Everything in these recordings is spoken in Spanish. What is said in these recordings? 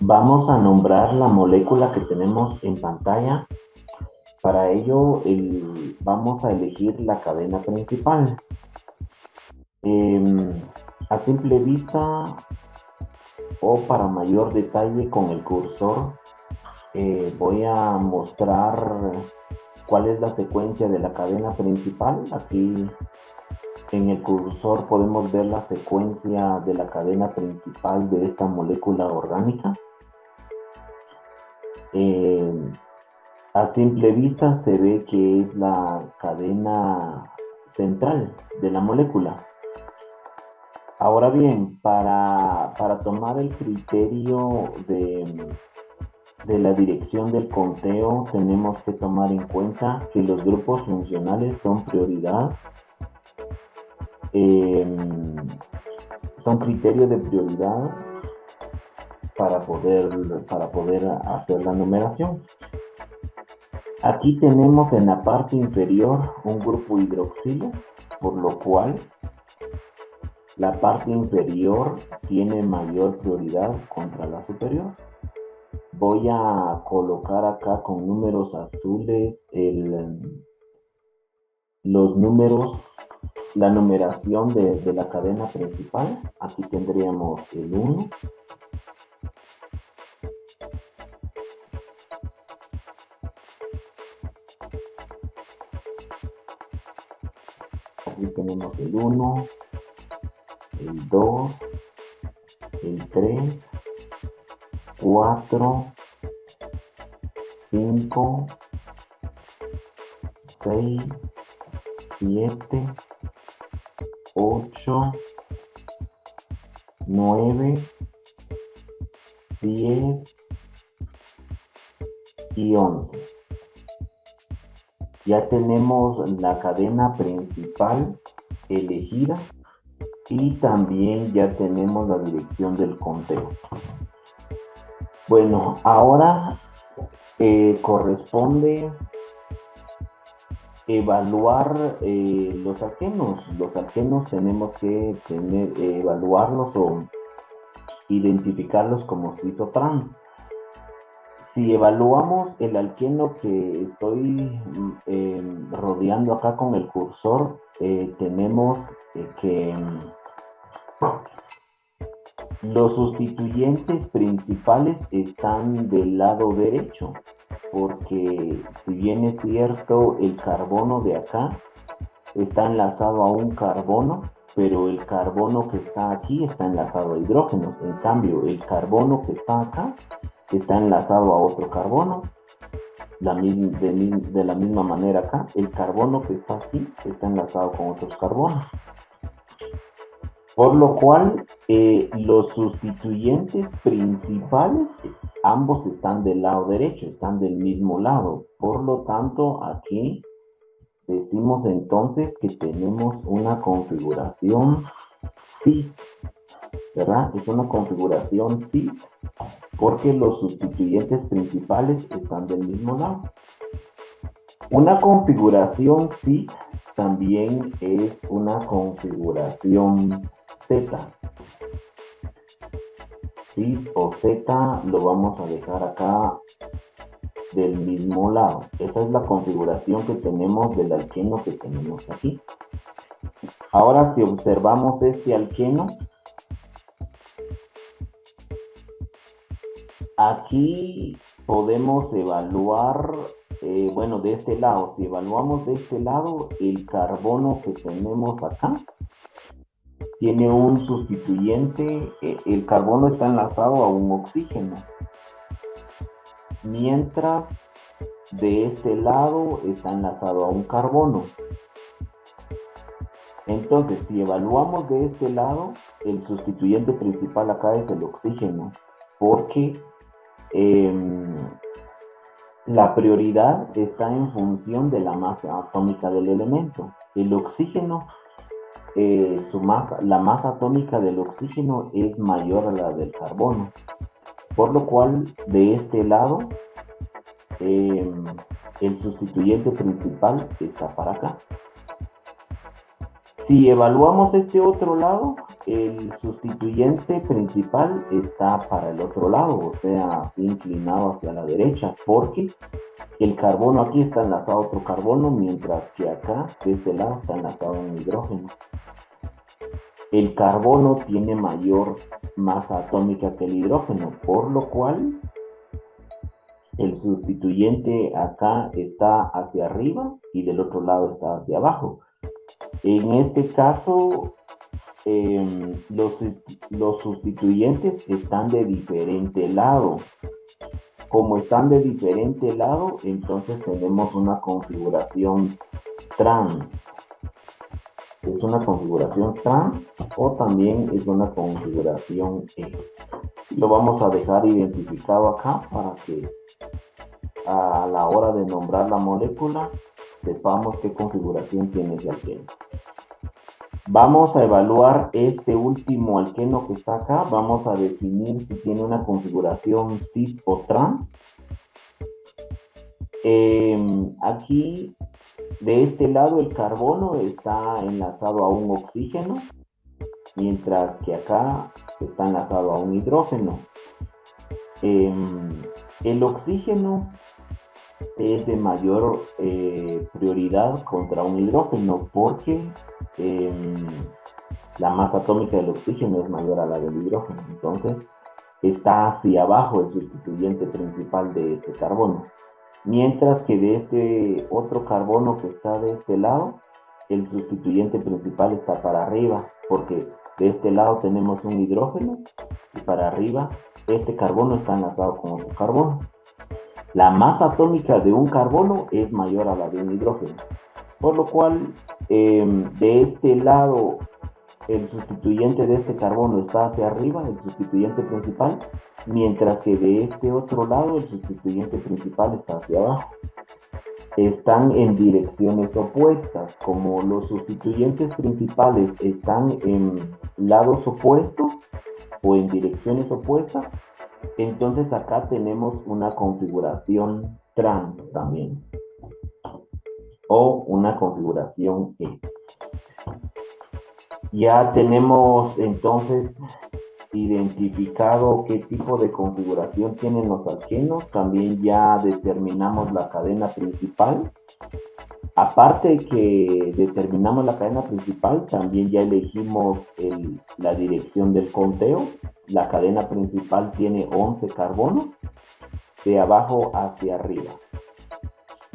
Vamos a nombrar la molécula que tenemos en pantalla. Para ello, vamos a elegir la cadena principal. A simple vista o para mayor detalle con el cursor, voy a mostrar cuál es la secuencia de la cadena principal. Aquí en el cursor podemos ver la secuencia de la cadena principal de esta molécula orgánica. A simple vista se ve que es la cadena central de la molécula. Ahora bien, para tomar el criterio de la dirección del conteo, tenemos que tomar en cuenta que los grupos funcionales son prioridad, eh, son criterios de prioridad para poder hacer la numeración. Aquí tenemos en la parte inferior un grupo hidroxilo, por lo cual la parte inferior tiene mayor prioridad contra la superior. Voy a colocar acá con números azules los números, la numeración de la cadena principal. Aquí tendríamos el 1, aquí tenemos el 1, el 2, el 3, 4, 5, 6, 7, 8, 9, 10 y 11. Ya tenemos la cadena principal elegida y también ya tenemos la dirección del conteo. Bueno, ahora corresponde evaluar los alquenos. Los alquenos tenemos que evaluarlos o identificarlos como cis o trans. Si evaluamos el alqueno que estoy rodeando acá con el cursor, tenemos que los sustituyentes principales están del lado derecho, porque si bien es cierto, el carbono de acá está enlazado a un carbono, pero el carbono que está aquí está enlazado a hidrógenos. En cambio, el carbono que está acá está enlazado a otro carbono. De la misma manera acá, el carbono que está aquí está enlazado con otros carbonos. Por lo cual, los sustituyentes principales, ambos están del lado derecho, están del mismo lado. Por lo tanto, aquí decimos entonces que tenemos una configuración cis, ¿verdad? Es una configuración cis porque los sustituyentes principales están del mismo lado. Una configuración cis también es una configuración Z. Cis o Z lo vamos a dejar acá del mismo lado. Esa es la configuración que tenemos del alqueno que tenemos aquí. Ahora, si observamos este alqueno, aquí podemos evaluar, bueno, de este lado, si evaluamos de este lado, el carbono que tenemos acá tiene un sustituyente, el carbono está enlazado a un oxígeno, mientras de este lado está enlazado a un carbono. Entonces, si evaluamos de este lado, el sustituyente principal acá es el oxígeno, porque la prioridad está en función de la masa atómica del elemento. El oxígeno, la masa atómica del oxígeno es mayor a la del carbono, por lo cual de este lado el sustituyente principal está para acá. Si evaluamos este otro lado, el sustituyente principal está para el otro lado, o sea, así inclinado hacia la derecha, porque el carbono aquí está enlazado a otro carbono, mientras que acá, de este lado, está enlazado a un hidrógeno. El carbono tiene mayor masa atómica que el hidrógeno, por lo cual el sustituyente acá está hacia arriba y del otro lado está hacia abajo. En este caso, los sustituyentes están de diferente lado. Como están de diferente lado, entonces tenemos una configuración trans. Es una configuración trans o también es una configuración E. Lo vamos a dejar identificado acá para que a la hora de nombrar la molécula sepamos qué configuración tiene ese alqueno. Vamos a evaluar este último alqueno que está acá. Vamos a definir si tiene una configuración cis o trans. Aquí, de este lado, el carbono está enlazado a un oxígeno, mientras que acá está enlazado a un hidrógeno. El oxígeno es de mayor prioridad contra un hidrógeno porque la masa atómica del oxígeno es mayor a la del hidrógeno. Entonces, está hacia abajo el sustituyente principal de este carbono. Mientras que de este otro carbono que está de este lado, el sustituyente principal está para arriba, porque de este lado tenemos un hidrógeno y para arriba este carbono está enlazado con otro carbono. La masa atómica de un carbono es mayor a la de un hidrógeno, por lo cual de este lado el sustituyente de este carbono está hacia arriba, el sustituyente principal, mientras que de este otro lado el sustituyente principal está hacia abajo. Están en direcciones opuestas. Como los sustituyentes principales están en lados opuestos o en direcciones opuestas, entonces acá tenemos una configuración trans también, o una configuración E. Ya tenemos entonces identificado qué tipo de configuración tienen los alquenos. También ya determinamos la cadena principal. Aparte de que determinamos la cadena principal, también ya elegimos la dirección del conteo. La cadena principal tiene 11 carbonos de abajo hacia arriba.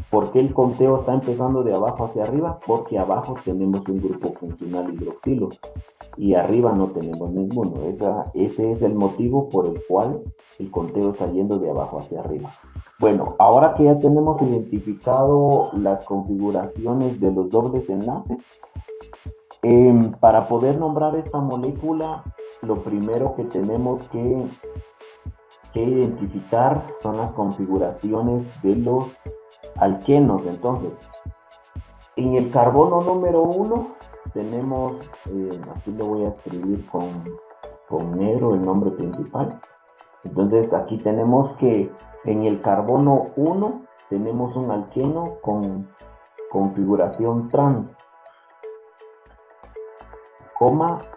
¿Por qué el conteo está empezando de abajo hacia arriba? Porque abajo tenemos un grupo funcional hidroxilo y arriba no tenemos ninguno. Ese es el motivo por el cual el conteo está yendo de abajo hacia arriba. Bueno, ahora que ya tenemos identificado las configuraciones de los dobles enlaces, para poder nombrar esta molécula, lo primero que tenemos que identificar son las configuraciones de los alquenos. Entonces, en el carbono número 1 tenemos, aquí lo voy a escribir con negro el nombre principal. Entonces aquí tenemos que en el carbono 1 tenemos un alqueno con configuración trans,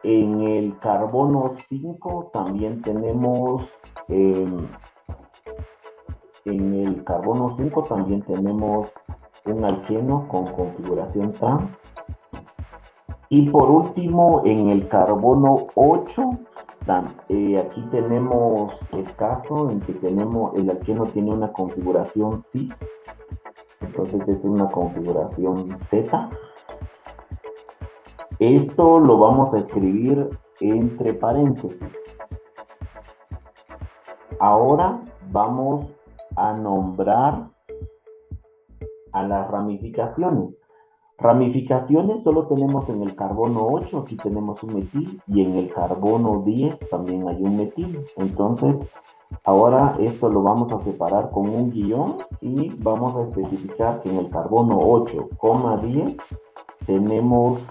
en el carbono 5 también tenemos un alqueno con configuración trans. Y por último, en el carbono 8, aquí tenemos el caso en que el alqueno tiene una configuración cis, entonces es una configuración Z. Esto lo vamos a escribir entre paréntesis. Ahora vamos a nombrar a las ramificaciones. Ramificaciones solo tenemos en el carbono 8, aquí tenemos un metil, y en el carbono 10 también hay un metil. Entonces, ahora esto lo vamos a separar con un guión y vamos a especificar que en el carbono 8, 10 tenemos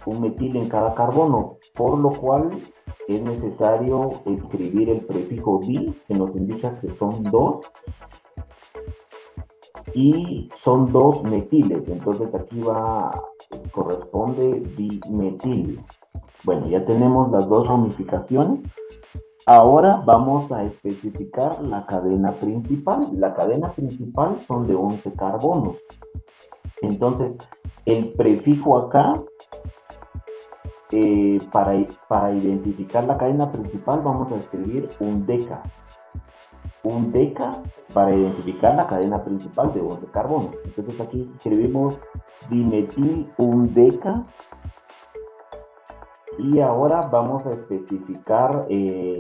un metil en cada carbono, por lo cual es necesario escribir el prefijo di, que nos indica que son 2. y son dos metiles, entonces aquí corresponde dimetil. Bueno, ya tenemos las dos ramificaciones. Ahora vamos a especificar la cadena principal. La cadena principal son de 11 carbonos. Entonces, el prefijo acá, para identificar la cadena principal, vamos a escribir un deca. Un deca para identificar la cadena principal de 11 carbonos. Entonces, aquí escribimos dimetil un deca. Y ahora vamos a especificar,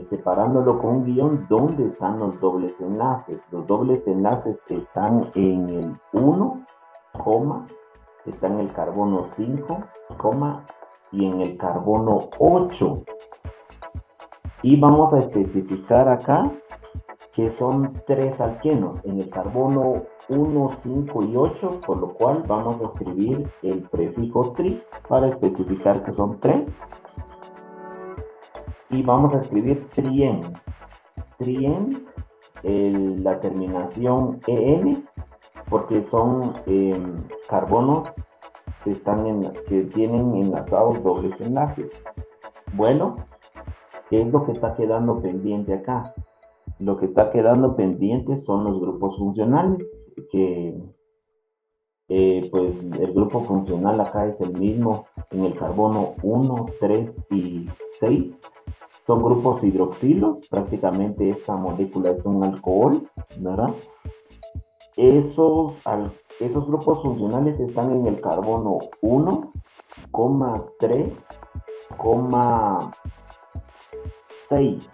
separándolo con un guión, dónde están los dobles enlaces. Los dobles enlaces están en el 1, está en el carbono 5, y en el carbono 8. Y vamos a especificar acá que son 3 alquenos en el carbono 1, 5 y 8, por lo cual vamos a escribir el prefijo tri para especificar que son 3. Y vamos a escribir trien. Trien, la terminación en, porque son carbonos que tienen enlazados dobles enlaces. Bueno, ¿qué es lo que está quedando pendiente acá? Lo que está quedando pendiente son los grupos funcionales, que pues el grupo funcional acá es el mismo en el carbono 1, 3 y 6. Son grupos hidroxilos, prácticamente esta molécula es un alcohol, ¿verdad? Esos grupos funcionales están en el carbono 1, 3, 6.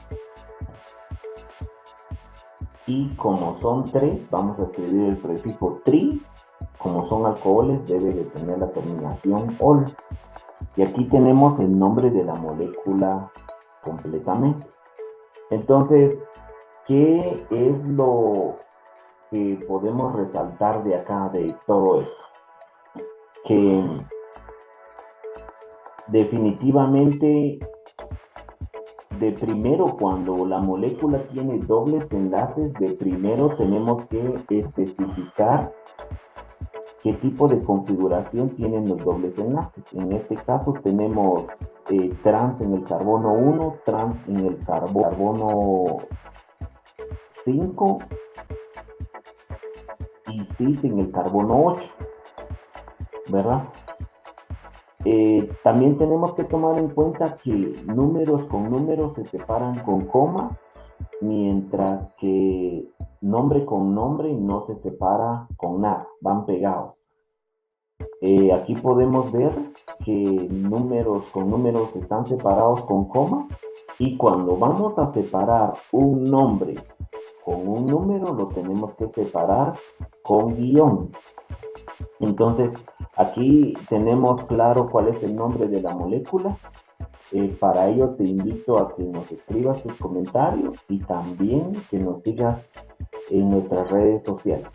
Y como son 3, vamos a escribir el prefijo tri. Como son alcoholes, debe de tener la terminación ol. Y aquí tenemos el nombre de la molécula completamente. Entonces, ¿qué es lo que podemos resaltar de acá, de todo esto? Que definitivamente, de primero, cuando la molécula tiene dobles enlaces, de primero tenemos que especificar qué tipo de configuración tienen los dobles enlaces. En este caso tenemos trans en el carbono 1, trans en el carbono 5 y cis en el carbono 8, ¿verdad? También tenemos que tomar en cuenta que números con números se separan con coma, mientras que nombre con nombre no se separa con nada, van pegados. Aquí podemos ver que números con números están separados con coma, y cuando vamos a separar un nombre con un número lo tenemos que separar con guión. Entonces, aquí tenemos claro cuál es el nombre de la molécula. Para ello te invito a que nos escribas tus comentarios y también que nos sigas en nuestras redes sociales.